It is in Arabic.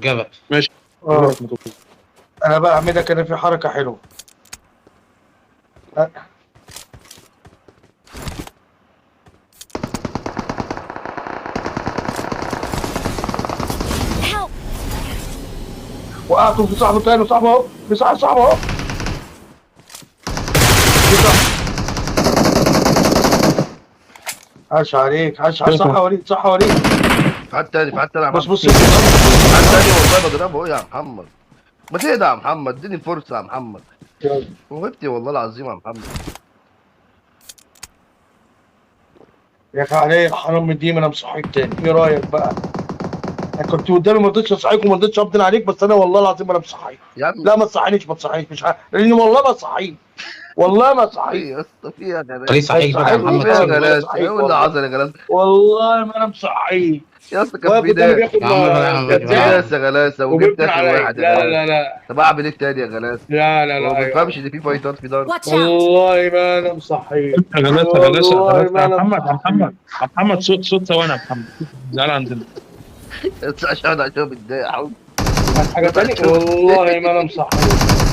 جبل. ماشي. اه انا بقى اعملها كان في حركه حلوه. Help! وقعته في صاحبه تاني، صاحبه اهو، في صاحبه اهو، في صاحبه. عاش عليك، عاش عاش، صح يا وليد، صح يا وليد. في حد تاني، في حد تاني يا بص محمد. بص في حد تاني والله بضربه اهو يا محمد. ما تهدى يا محمد، اديني فرصه يا محمد. وغبتي والله العظيم يا محمد. يا اخي عليك حرام من دي، ما انا مصحيك تاني، ايه رايك بقى؟ انا كنت قدامي ما رضيتش اصحيك وما رضيتش افضل عليك، بس انا والله العظيم انا مصحيك. يا عم لا ما تصحينيش، ما تصحينيش، مش عارف لاني والله ما صحيك، والله ما في صحيك. ايه يا اسطى، في ايه يا خليه جلال؟ صحيح بقى يا هتصحيك في محمد ايه يا والله، سيبه. ما جلال؟ ايه صحيك اللي والله، حصل يا جلال؟ والله ما انا مصحيك. يا اسطى كان واقف في ايه قدامي ده؟ بياخد يا عم بقى يا عم كان في كذاب ناس يا غلاسه وجبت وبيبدل اخر عليا. واحد يا لا غلاسه. لا لا طب اعمل ايه تاني يا غلاسه؟ لا لا هو ما لا بيفهمش ان في فايتات في ضرب. Watch out! والله ما انا مصحيك، غلاسه غلاسه والله غلاسه ما يا انا محمد، يا محمد، مصحيك. يا محمد، صوت ثواني يا محمد. زعل عندنا. عشان متضايق. عايز حاجه تاني؟ عشان والله ما انا متضايق. مصحيك.